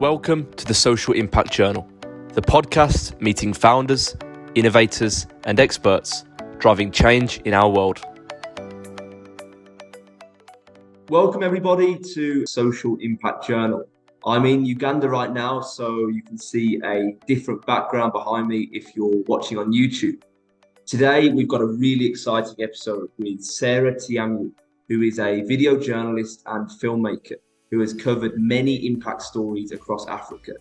Welcome to the Social Impact Journal, the podcast meeting founders, innovators, and experts driving change in our world. Welcome everybody to Social Impact Journal. I'm in Uganda right now, so you can see a different background behind me if you're watching on YouTube. Today, we've got a really exciting episode with Sarah Tiamiyu, who is a video journalist and filmmaker who has covered many impact stories across Africa.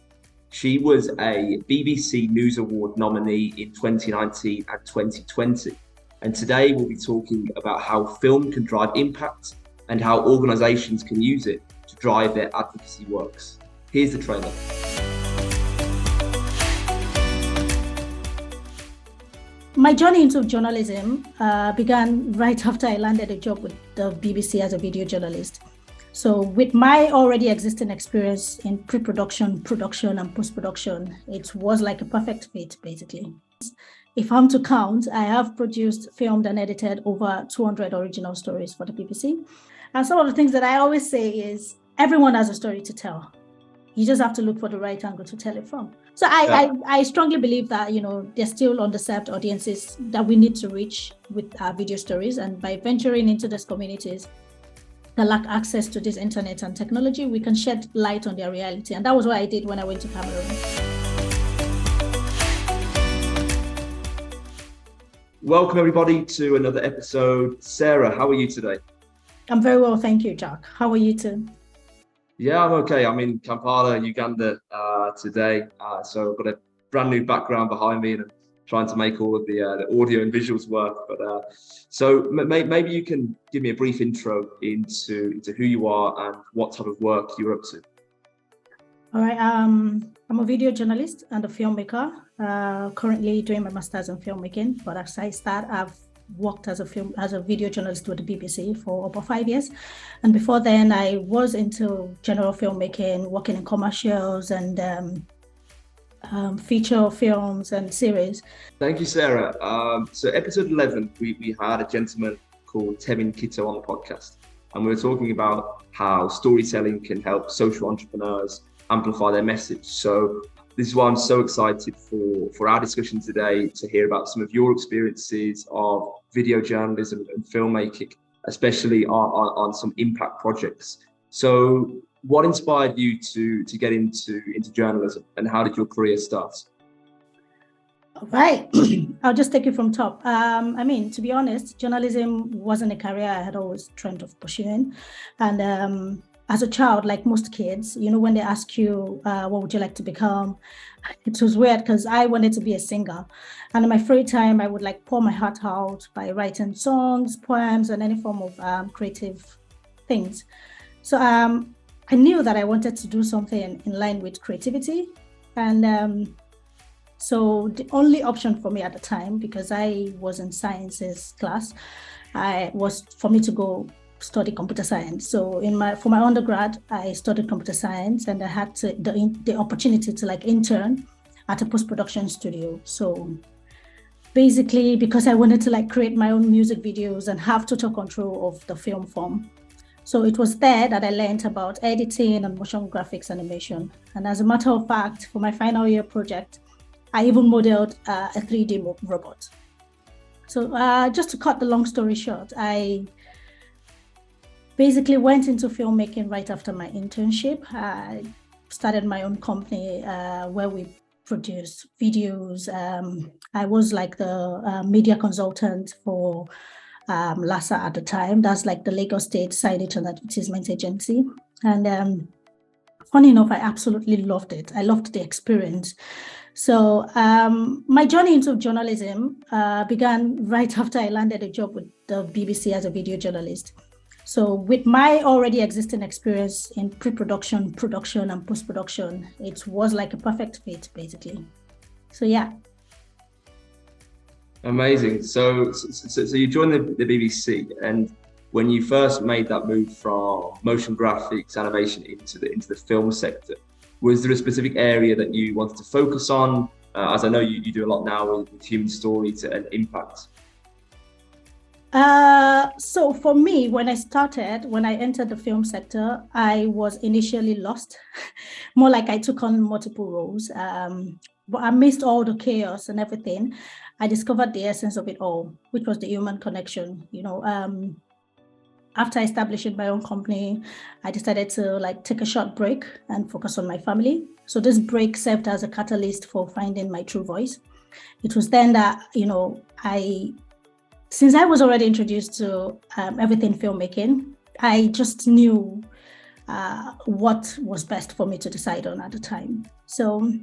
She was a BBC News Award nominee in 2019 and 2020. And today we'll be talking about how film can drive impact and how organisations can use it to drive their advocacy works. Here's the trailer. My journey into journalism began right after I landed a job with the BBC as a video journalist. So with my already existing experience in pre-production, production, and post-production, it was like a perfect fit, basically. If I'm to count, I have produced, filmed, and edited over 200 original stories for the BBC. And some of the things that I always say is, everyone has a story to tell. You just have to look for the right angle to tell it from. So I strongly believe that, there's still underserved audiences that we need to reach with our video stories. And by venturing into these communities that lack access to this internet and technology, we can shed light on their reality. And that was what I did when I went to Cameroon. Welcome everybody to another episode. Sarah, how are you today? I'm very well, thank you, Jack. How are you too? Yeah, I'm okay. I'm in Kampala, Uganda today. So I've got a brand new background behind me and I'm trying to make all of the audio and visuals work. But so maybe you can give me a brief intro into who you are and what type of work you're up to. All right. I'm a video journalist and a filmmaker, currently doing my master's in filmmaking. But as I start, I've worked as a video journalist with the BBC for about 5 years. And before then, I was into general filmmaking, working in commercials and feature films and series. Thank you, Sarah. So episode 11, we had a gentleman called Temin Kito on the podcast. And we were talking about how storytelling can help social entrepreneurs amplify their message. So this is why I'm so excited for our discussion today to hear about some of your experiences of video journalism and filmmaking, especially on some impact projects. So what inspired you to get into journalism and how did your career start? All right. I'll just take it from top. To be honest, journalism wasn't a career I had always dreamt of pursuing. And as a child, like most kids, when they ask you, what would you like to become? It was weird because I wanted to be a singer. And in my free time, I would pour my heart out by writing songs, poems, and any form of creative things. So I knew that I wanted to do something in line with creativity. And so the only option for me at the time, because I was in sciences class, was for me to go study computer science. So for my undergrad, I studied computer science and I had the opportunity to intern at a post-production studio. So basically, because I wanted to create my own music videos and have total control of the film form. So it was there that I learned about editing and motion graphics animation. And as a matter of fact, for my final year project, I even modeled a 3D robot. So just to cut the long story short, I basically went into filmmaking right after my internship. I started my own company where we produced videos. I was the media consultant for LASA at the time. That's the Lagos State Signage and Advertisement Agency. And funny enough, I absolutely loved it. I loved the experience. So my journey into journalism began right after I landed a job with the BBC as a video journalist. So with my already existing experience in pre-production, production, and post-production, it was like a perfect fit, basically. So yeah. Amazing. So you joined the BBC, and when you first made that move from motion graphics, animation into the film sector, was there a specific area that you wanted to focus on? As I know you do a lot now with human stories and impact. So for me, when I entered the film sector, I was initially lost, more like I took on multiple roles. But amidst all the chaos and everything, I discovered the essence of it all, which was the human connection. After establishing my own company, I decided to take a short break and focus on my family. So this break served as a catalyst for finding my true voice. It was then that, since I was already introduced to everything filmmaking, I just knew what was best for me to decide on at the time. So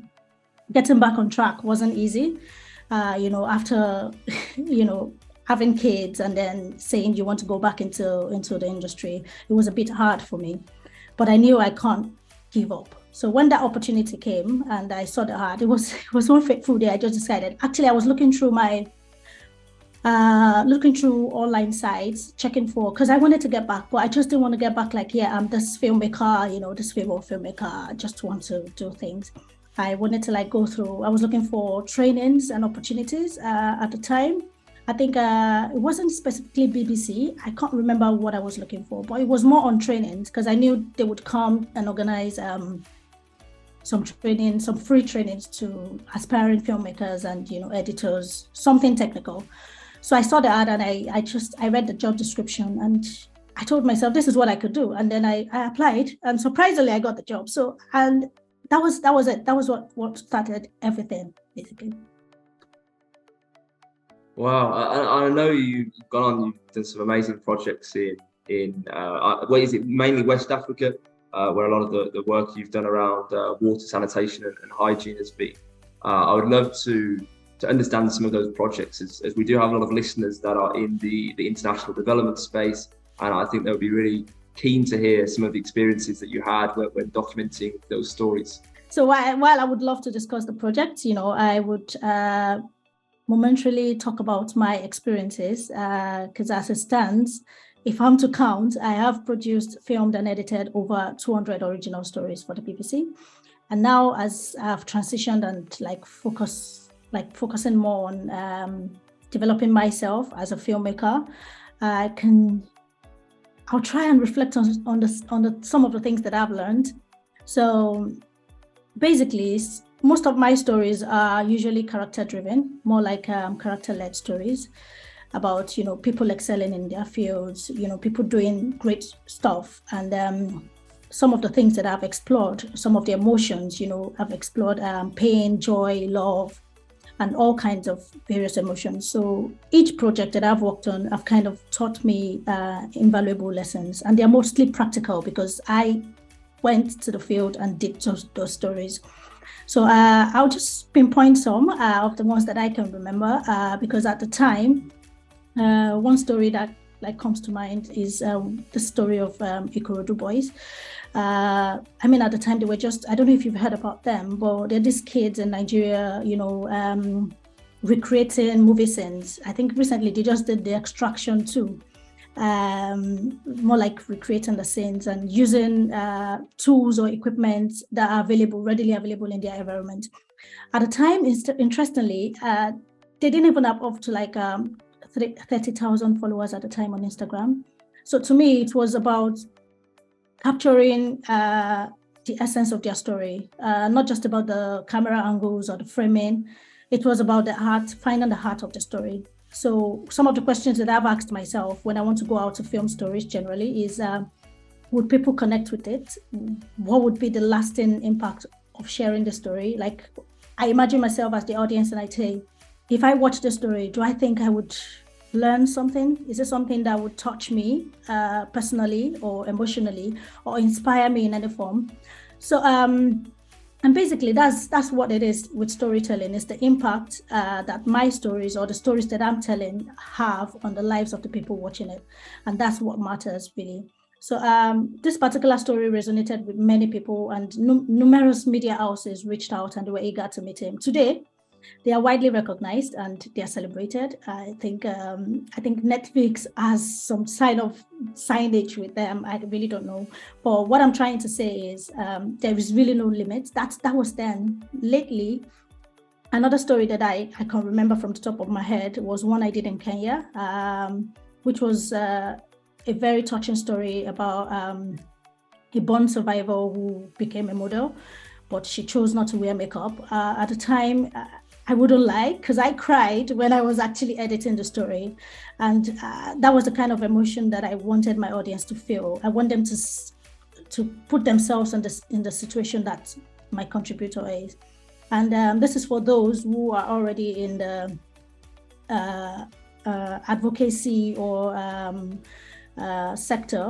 getting back on track wasn't easy. After, having kids and then saying you want to go back into the industry, it was a bit hard for me. But I knew I can't give up. So when that opportunity came and I saw the ad, it was one fateful day. I just decided. Actually, I was looking through online sites, checking for, because I wanted to get back, but I just didn't want to get back like, I'm this filmmaker, this favorite filmmaker. I just want to do things. I wanted to go through. I was looking for trainings and opportunities at the time. I think it wasn't specifically BBC. I can't remember what I was looking for, but it was more on trainings because I knew they would come and organize some free trainings to aspiring filmmakers and editors, something technical. So I saw the ad and I read the job description and I told myself this is what I could do, and then I applied and surprisingly I got the job. So and that was it. That was what started everything basically. Wow, I know you've done some amazing projects in what is it, mainly West Africa, where a lot of the work you've done around water sanitation and hygiene has been. I would love to understand some of those projects as we do have a lot of listeners that are in the international development space, and I think they would be really keen to hear some of the experiences that you had when documenting those stories. So while I would love to discuss the project, I would momentarily talk about my experiences because as it stands, if I'm to count, I have produced, filmed and edited over 200 original stories for the BBC. And now as I've transitioned and focusing more on developing myself as a filmmaker, I'll try and reflect on some of the things that I've learned. So basically, most of my stories are usually character-driven, more like character-led stories about, people excelling in their fields, people doing great stuff. And some of the things that I've explored, some of the emotions, I've explored pain, joy, love, and all kinds of various emotions. So each project that I've worked on, I've kind of taught me invaluable lessons. And they're mostly practical because I went to the field and did those stories. So I'll just pinpoint some of the ones that I can remember because at the time, one story that comes to mind is the story of Ikorodu Boys. At the time they were I don't know if you've heard about them, but they're these kids in Nigeria, recreating movie scenes. I think recently they just did The Extraction too. More like recreating the scenes and using tools or equipment that are readily available in their environment. At the time, interestingly, they didn't even have up to 30,000 followers at the time on Instagram. So to me, it was about capturing the essence of their story, not just about the camera angles or the framing. It was about finding the heart of the story. So some of the questions that I've asked myself when I want to go out to film stories generally is, would people connect with it? What would be the lasting impact of sharing the story? I imagine myself as the audience and I say, if I watch the story, do I think I would learn something? Is it something that would touch me personally or emotionally or inspire me in any form? So, and basically, that's what it is with storytelling, is the impact that my stories or the stories that I'm telling have on the lives of the people watching it. And that's what matters, really. So this particular story resonated with many people, and numerous media houses reached out and they were eager to meet him. Today, they are widely recognized and they are celebrated. I think Netflix has some sign of signage with them. I really don't know. But what I'm trying to say is there is really no limit. That was then. Lately, another story that I can remember from the top of my head was one I did in Kenya, which was a very touching story about a born survivor who became a model, but she chose not to wear makeup. At the time, I wouldn't lie, because I cried when I was actually editing the story. And that was the kind of emotion that I wanted my audience to feel. I want them to put themselves in the situation that my contributor is. And this is for those who are already in the advocacy or sector,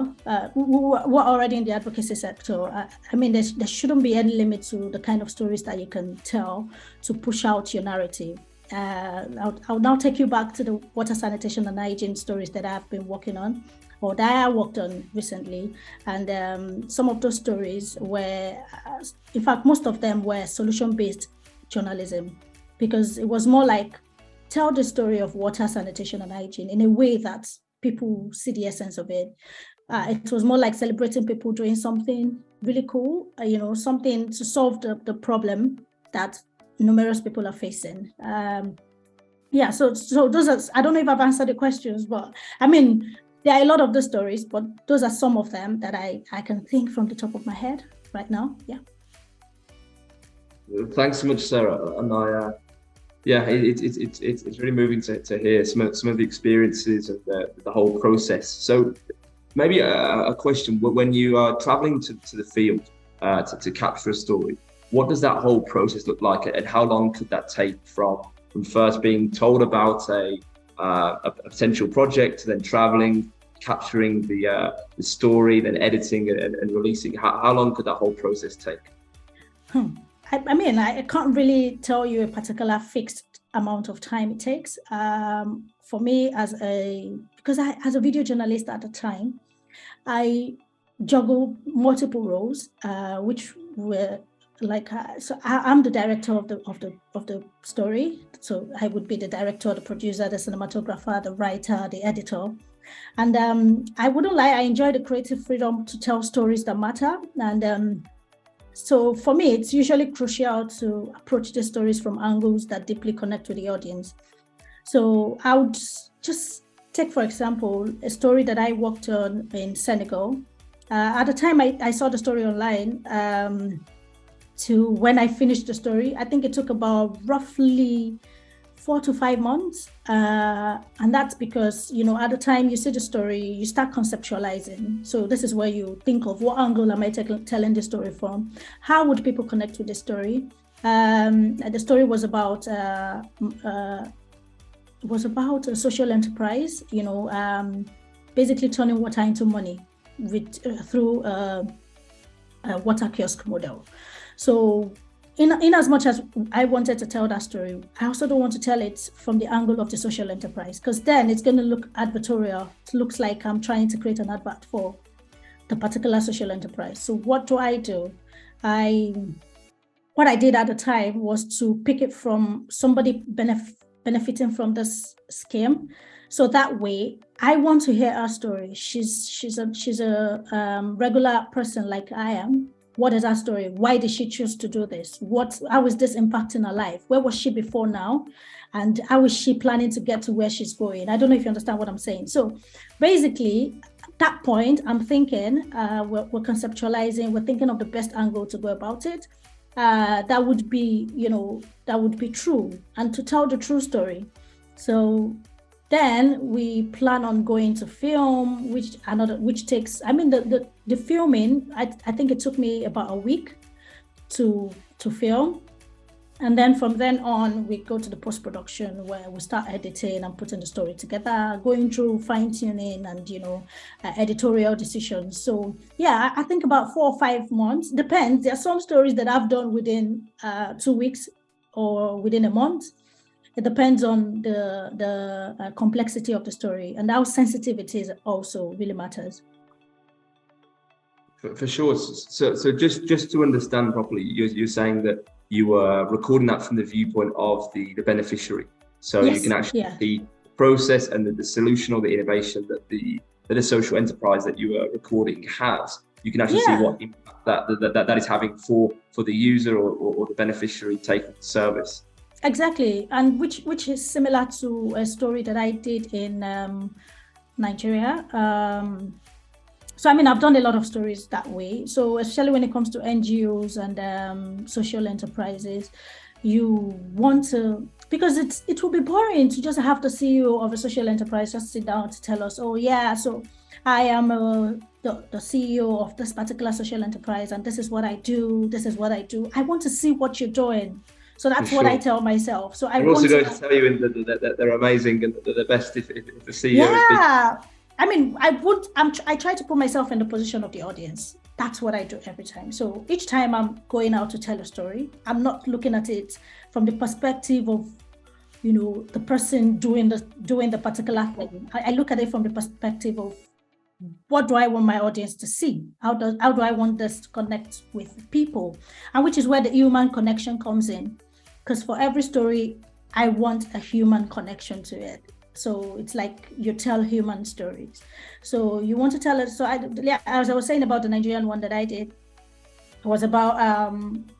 who are already in the advocacy sector. I mean, there shouldn't be any limit to the kind of stories that you can tell to push out your narrative. I'll now take you back to the water, sanitation, and hygiene stories that I've been working on, or that I worked on recently. And some of those stories were, in fact, most of them were solution-based journalism, because it was more like, tell the story of water, sanitation, and hygiene in a way that people see the essence of it. It was more like celebrating people doing something really cool, something to solve the problem that numerous people are facing. So those are, I don't know if I've answered the questions, but I mean, there are a lot of the stories, but those are some of them that I can think from the top of my head right now. Yeah. Thanks so much, Sarah. And it's really moving to hear some of the experiences and the whole process. So maybe a question: when you are traveling to the field to capture a story, what does that whole process look like, and how long could that take from first being told about a potential project to then traveling, capturing the story, then editing and releasing? How long could that whole process take? I mean, I can't really tell you a particular fixed amount of time it takes. For me, as a video journalist at the time, I juggled multiple roles, which were like, so I'm the director of the story. So I would be the director, the producer, the cinematographer, the writer, the editor. And I wouldn't lie, I enjoy the creative freedom to tell stories that matter. And so for me, it's usually crucial to approach the stories from angles that deeply connect with the audience. So I would just take, for example, a story that I worked on in Senegal. At the time I saw the story online, to when I finished the story, I think it took about roughly 4 to 5 months. And that's because, at the time you see the story, you start conceptualizing. So this is where you think of, what angle am I telling the story from? How would people connect with the story? The story was about a social enterprise, basically turning water into money through a water kiosk model. So in as much as I wanted to tell that story, I also don't want to tell it from the angle of the social enterprise, because then it's going to look advertorial. It looks like I'm trying to create an advert for the particular social enterprise. So what do? What I did at the time was to pick it from somebody benefiting from this scheme. So that way, I want to hear her story. She's a regular person like I am. What is her story? Why did she choose to do this? How is this impacting her life? Where was she before now? And how is she planning to get to where she's going? I don't know if you understand what I'm saying. So basically, at that point, I'm thinking, we're conceptualizing, we're thinking of the best angle to go about it. That would be true, and to tell the true story. So then we plan on going to film, which takes, the filming, I think it took me about a week to film. And then from then on, we go to the post-production where we start editing and putting the story together, going through fine-tuning and, editorial decisions. So yeah, I think about 4 or 5 months, depends. There are some stories that I've done within 2 weeks or within a month. It depends on the complexity of the story, and how sensitive it is also really matters. For sure. So just to understand properly, you're saying that you were recording that from the viewpoint of the beneficiary. So yes, you can actually see the process and the solution or the innovation that a social enterprise that you are recording has. You can actually see what impact that is having for the user or the beneficiary taking the service. Exactly, and which is similar to a story that I did in Nigeria. So, I mean, I've done a lot of stories that way. So, especially when it comes to NGOs and social enterprises, you want to, because it will be boring to just have the CEO of a social enterprise just sit down to tell us, oh, yeah, so I am the CEO of this particular social enterprise, and this is what I do. This is what I do. I want to see what you're doing. So that's what I tell myself. So I'm also going to tell you that they're amazing and they're the best if the CEO is big. I mean, I try to put myself in the position of the audience. That's what I do every time. So each time I'm going out to tell a story, I'm not looking at it from the perspective of, the person doing the particular thing. I look at it from the perspective of, what do I want my audience to see? How do I want this to connect with people? And which is where the human connection comes in. Because for every story, I want a human connection to it. So it's like you tell human stories. So you want to tell it. So as I was saying about the Nigerian one that I did, it was about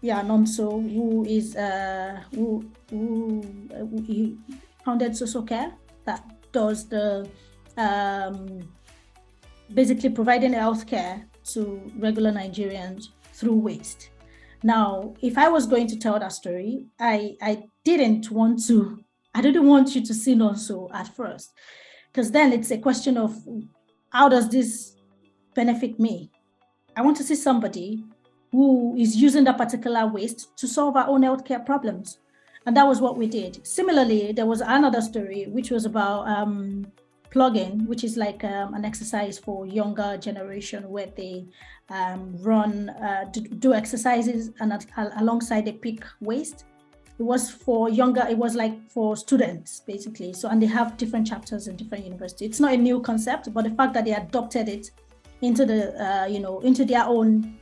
Nonso, who is he founded Social Care that does the basically providing healthcare to regular Nigerians through waste. Now, if I was going to tell that story, I didn't want you to see Nonso at first, because then it's a question of, how does this benefit me? I want to see somebody who is using that particular waste to solve our own healthcare problems. And that was what we did. Similarly, there was another story, which was about Plogging, which is like an exercise for younger generation, where they do exercises and alongside they pick waste. It was for students basically. So, and they have different chapters in different universities. It's not a new concept, but the fact that they adopted it into into their own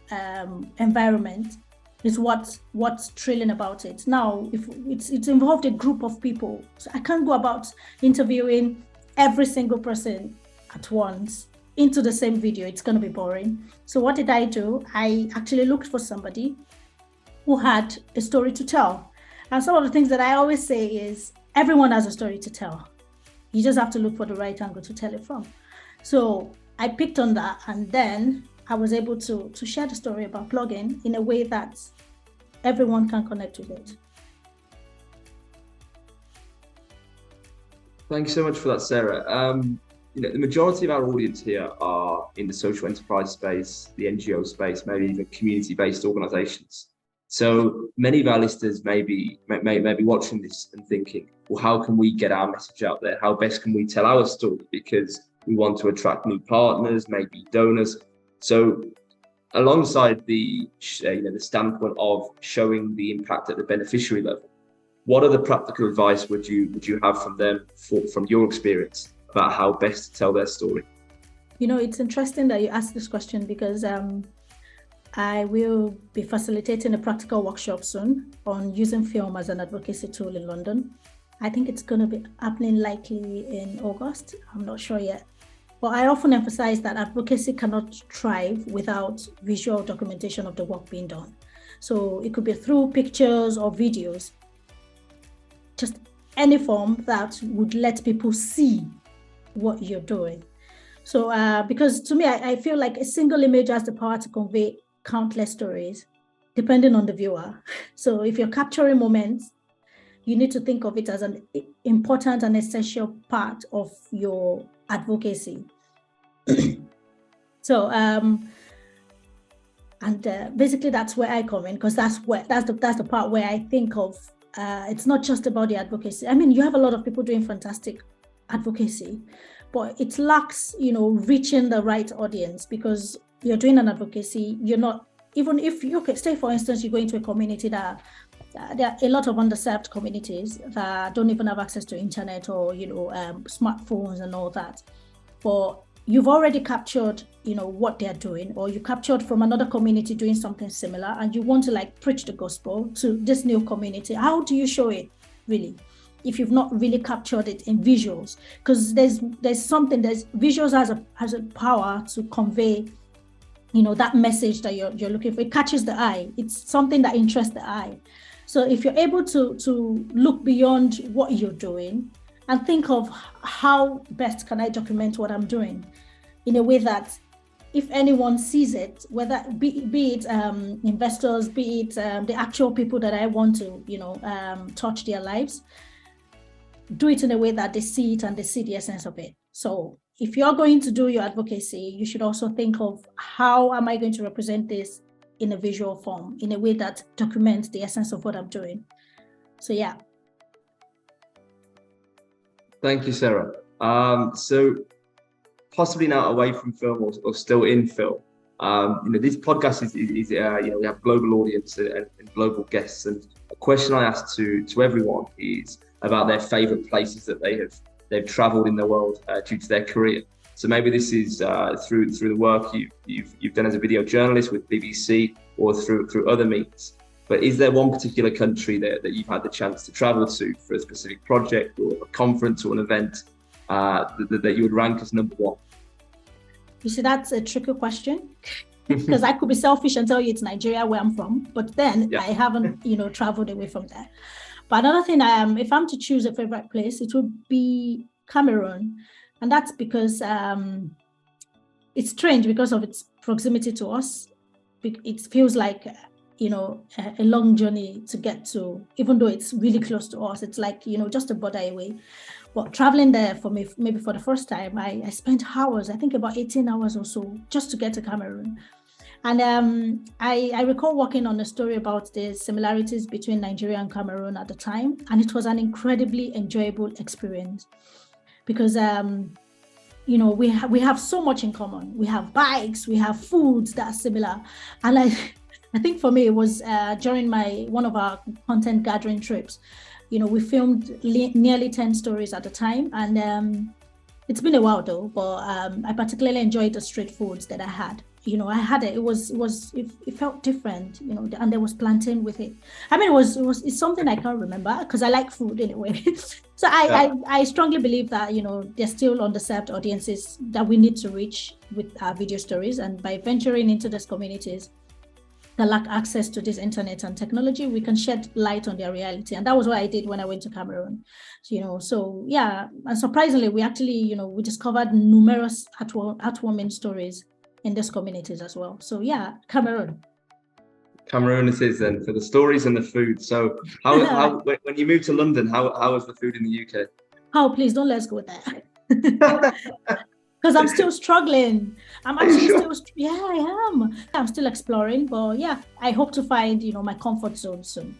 environment is what's thrilling about it. Now, if it's involved a group of people, so I can't go about interviewing every single person at once into the same video. It's going to be boring. So what did I do? I actually looked for somebody who had a story to tell. And some of the things that I always say is, everyone has a story to tell. You just have to look for the right angle to tell it from. So I picked on that, and then I was able to share the story about Plogging in a way that everyone can connect with it. Thank you so much for that, Sarah. The majority of our audience here are in the social enterprise space, the NGO space, maybe even community-based organizations. So many of our listeners may be watching this and thinking, well, how can we get our message out there? How best can we tell our story? Because we want to attract new partners, maybe donors. So alongside the standpoint of showing the impact at the beneficiary level, what other practical advice would you have from them from your experience about how best to tell their story? It's interesting that you asked this question, because I will be facilitating a practical workshop soon on using film as an advocacy tool in London. I think it's going to be happening likely in August. I'm not sure yet. But I often emphasize that advocacy cannot thrive without visual documentation of the work being done. So it could be through pictures or videos, just any form that would let people see what you're doing. So because to me, I feel like a single image has the power to convey countless stories, depending on the viewer. So if you're capturing moments, you need to think of it as an important and essential part of your advocacy. So basically that's where I come in, because that's the part where I think of it's not just about the advocacy. I mean, you have a lot of people doing fantastic advocacy, but it lacks, reaching the right audience, because you're doing an advocacy, you're not, even if you could say, for instance, you go into a community that there are a lot of underserved communities that don't even have access to internet or, smartphones and all that. But you've already captured, what they're doing, or you captured from another community doing something similar, and you want to preach the gospel to this new community. How do you show it, really, if you've not really captured it in visuals? Because there's visuals has a power to convey, that message that you're looking for. It catches the eye. It's something that interests the eye. So if you're able to look beyond what you're doing and think of how best can I document what I'm doing in a way that if anyone sees it, whether be it investors, be it the actual people that I want to, touch their lives, do it in a way that they see it and they see the essence of it. So if you're going to do your advocacy, you should also think of how am I going to represent this in a visual form, in a way that documents the essence of what I'm doing. So yeah. Thank you, Sarah. So possibly now away from film or still in film, this podcast is we have global audience and global guests, and a question I ask to everyone is about their favorite places that they've traveled in the world due to their career. So maybe this is through the work you've done as a video journalist with BBC or through other means. But is there one particular country that you've had the chance to travel to for a specific project or a conference or an event that you would rank as number one? You see, that's a tricky question because I could be selfish and tell you it's Nigeria where I'm from, but then I haven't, traveled away from there. But another thing, if I'm to choose a favorite place, it would be Cameroon. And that's because it's strange because of its proximity to us. It feels like, a long journey to get to, even though it's really close to us. It's like, just a border away. But traveling there for me, maybe for the first time, I spent hours, I think about 18 hours or so, just to get to Cameroon. And I recall working on a story about the similarities between Nigeria and Cameroon at the time. And it was an incredibly enjoyable experience because, we have so much in common. We have bikes, we have foods that are similar. And I think for me, it was during one of our content gathering trips. We filmed nearly 10 stories at a time. And it's been a while though, but I particularly enjoyed the street foods that I had. I had it. It felt different, and there was plantain with it. I mean, it's something I can't remember because I like food anyway. So I strongly believe that, there's still underserved audiences that we need to reach with our video stories. And by venturing into these communities that lack access to this internet and technology, we can shed light on their reality. And that was what I did when I went to Cameroon. So yeah, and surprisingly, we actually, we discovered numerous heartwarming stories in these communities as well. So yeah, Cameroon it is then, for the stories and the food. So how when you moved to London, how was the food in the UK? Oh, please don't let's go there. Because I'm still struggling. I'm actually I am. I'm still exploring, but yeah, I hope to find, my comfort zone soon.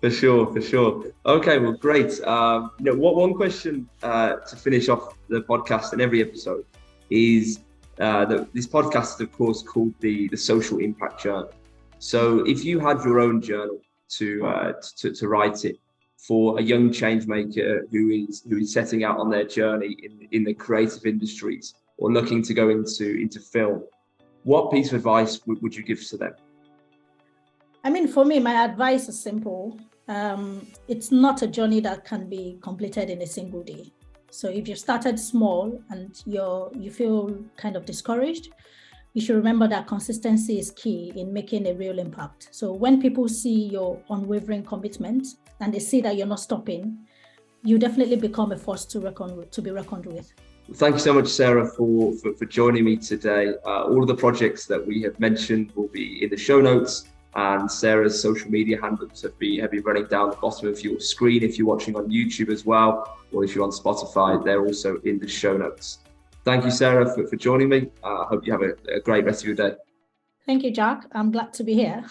For sure. Okay, well, great. One question to finish off the podcast and every episode is this podcast is, of course, called the Social Impact Journal. So if you had your own journal to write it for a young change maker who is setting out on their journey in the creative industries or looking to go into film, what piece of advice would you give to them? I mean, for me, my advice is simple. It's not a journey that can be completed in a single day. So if you started small and you feel kind of discouraged, you should remember that consistency is key in making a real impact. So when people see your unwavering commitment and they see that you're not stopping, you definitely become a force to be reckoned with. Thank you so much, Sarah, for joining me today. All of the projects that we have mentioned will be in the show notes, and Sarah's social media handles have been running down the bottom of your screen if you're watching on YouTube as well, or if you're on Spotify, they're also in the show notes. Thank you, Sarah, for joining me. I hope you have a great rest of your day. Thank you, Jack. I'm glad to be here.